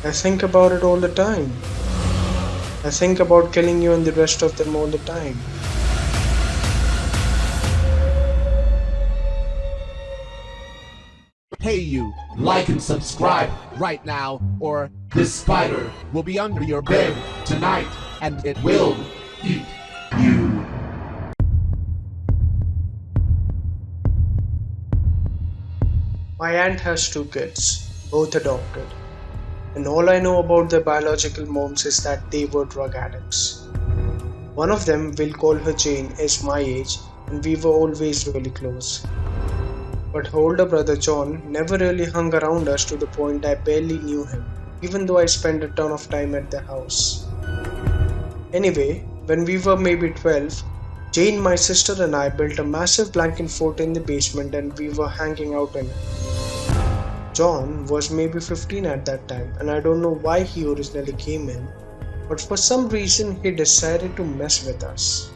I think about it all the time. I think about killing you and the rest of them all the time. Hey you, like and subscribe right now, or this spider will be under your bed tonight, and it will eat you. My aunt has two kids, both adopted, and all I know about their biological moms is that they were drug addicts. One of them, we'll call her Jane, is my age, and we were always really close. But her older brother John never really hung around us to the point I barely knew him, even though I spent a ton of time at the house. Anyway, when we were maybe 12, Jane, my sister, and I built a massive blanket fort in the basement and we were hanging out in it. John was maybe 15 at that time, and I don't know why he originally came in, but for some reason he decided to mess with us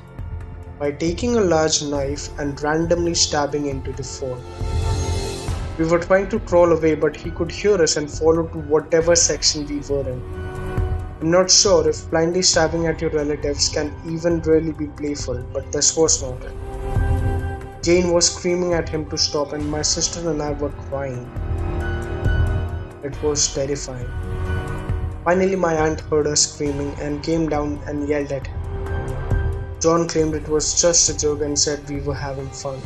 by taking a large knife and randomly stabbing into the fort. We were trying to crawl away, but he could hear us and follow to whatever section we were in. I'm not sure if blindly stabbing at your relatives can even really be playful, but this was not it. Jane was screaming at him to stop, and my sister and I were crying. It was terrifying. Finally, my aunt heard us screaming and came down and yelled at him. John claimed it was just a joke and said we were having fun.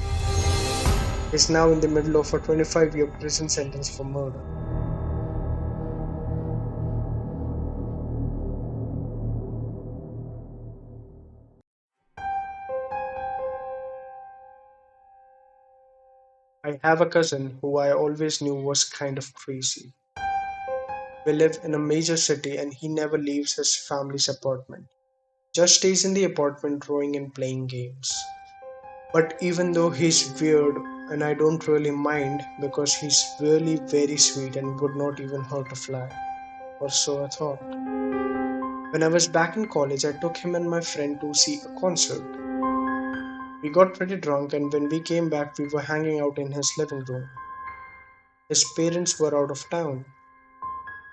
He's now in the middle of a 25-year prison sentence for murder. I have a cousin who I always knew was kind of crazy. We live in a major city and he never leaves his family's apartment. Just stays in the apartment drawing and playing games. But even though he's weird, and I don't really mind because he's really very sweet and would not even hurt a fly, or so I thought. When I was back in college, I took him and my friend to see a concert. We got pretty drunk, and when we came back, we were hanging out in his living room. His parents were out of town.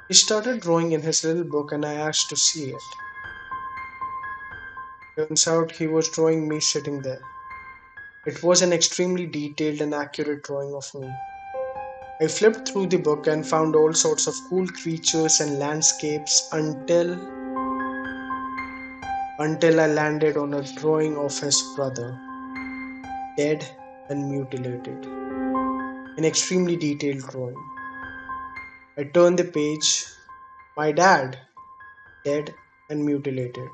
He started drawing in his little book, and I asked to see it. Turns out he was drawing me sitting there. It was an extremely detailed and accurate drawing of me. I flipped through the book and found all sorts of cool creatures and landscapes until I landed on a drawing of his brother, dead and mutilated. An extremely detailed drawing. I turned the page. My dad, dead and mutilated.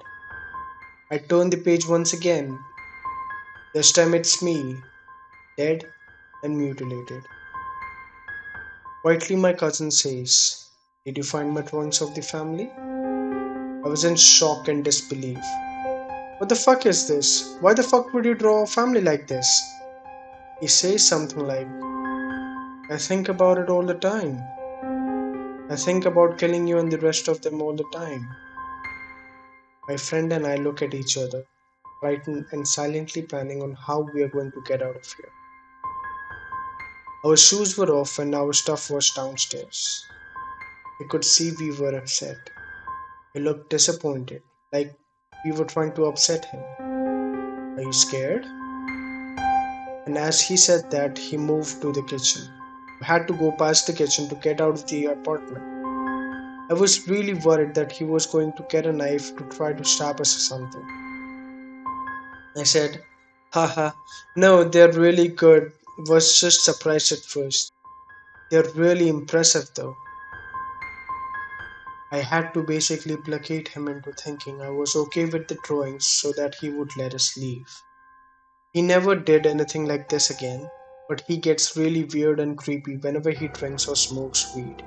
I turned the page once again. This time it's me, dead and mutilated. Quietly, my cousin says, "Did you find my drawings of the family?" I was in shock and disbelief. "What the fuck is this? Why the fuck would you draw a family like this?" He says something like, "I think about it all the time. I think about killing you and the rest of them all the time." My friend and I look at each other, frightened and silently planning on how we are going to get out of here. Our shoes were off and our stuff was downstairs. I could see we were upset. He looked disappointed, like we were trying to upset him. "Are you scared?" And as he said that, he moved to the kitchen. We had to go past the kitchen to get out of the apartment. I was really worried that he was going to get a knife to try to stab us or something. I said, "Haha, no, they're really good." Was just surprised at first. "They're really impressive though." I had to basically placate him into thinking I was okay with the drawings so that he would let us leave. He never did anything like this again, but he gets really weird and creepy whenever he drinks or smokes weed.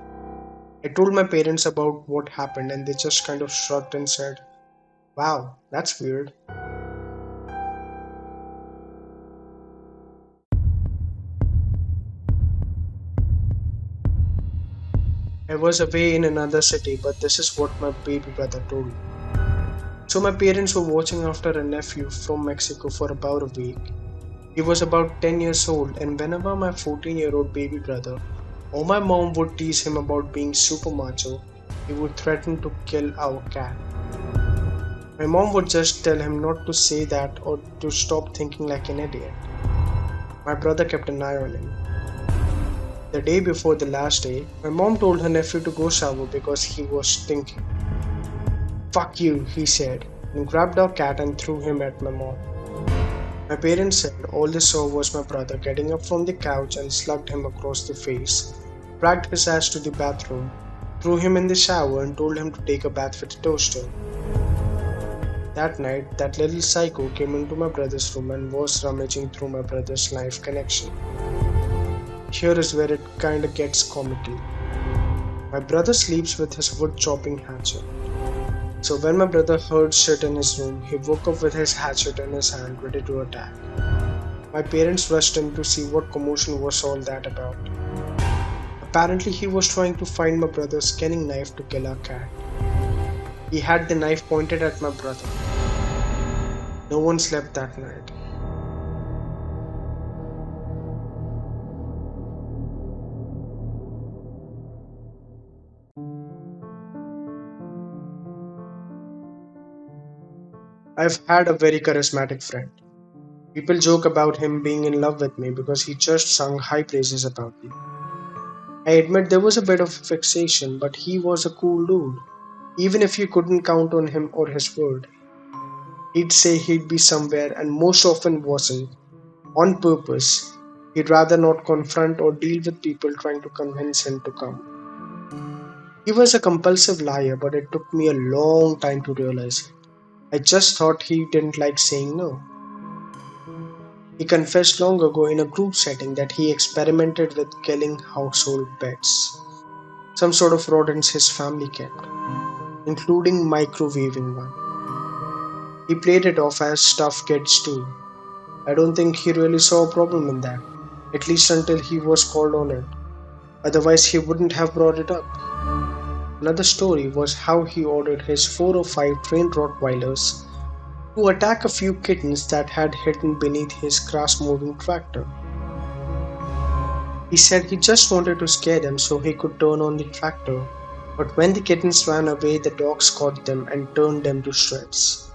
I told my parents about what happened and they just kind of shrugged and said, "Wow, that's weird." I was away in another city, but this is what my baby brother told me. So my parents were watching after a nephew from Mexico for about a week. He was about 10 years old, and whenever my 14-year-old baby brother or my mom would tease him about being super macho, he would threaten to kill our cat. My mom would just tell him not to say that or to stop thinking like an idiot. My brother kept an eye on him. The day before the last day, my mom told her nephew to go shower because he was stinking. "Fuck you," he said, and grabbed our cat and threw him at my mom. My parents said all they saw was my brother getting up from the couch and slugged him across the face, dragged his ass to the bathroom, threw him in the shower, and told him to take a bath with a toaster. That night, that little psycho came into my brother's room and was rummaging through my brother's life connection. Here is where it kinda gets comical. My brother sleeps with his wood chopping hatchet. So when my brother heard shit in his room, he woke up with his hatchet in his hand ready to attack. My parents rushed in to see what commotion was all that about. Apparently he was trying to find my brother's skinning knife to kill our cat. He had the knife pointed at my brother. No one slept that night. I've had a very charismatic friend. People joke about him being in love with me because he just sung high praises about me. I admit there was a bit of fixation, but he was a cool dude. Even if you couldn't count on him or his word, he'd say he'd be somewhere and most often wasn't, on purpose. He'd rather not confront or deal with people trying to convince him to come. He was a compulsive liar, but it took me a long time to realize it. I just thought he didn't like saying no. He confessed long ago in a group setting that he experimented with killing household pets, some sort of rodents his family kept, including microwaving one. He played it off as stuff kids do. I don't think he really saw a problem in that, at least until he was called on it. Otherwise, he wouldn't have brought it up. Another story was how he ordered his 4 or 5 trained Rottweilers to attack a few kittens that had hidden beneath his grass mowing tractor. He said he just wanted to scare them so he could turn on the tractor, but when the kittens ran away, the dogs caught them and turned them to shreds.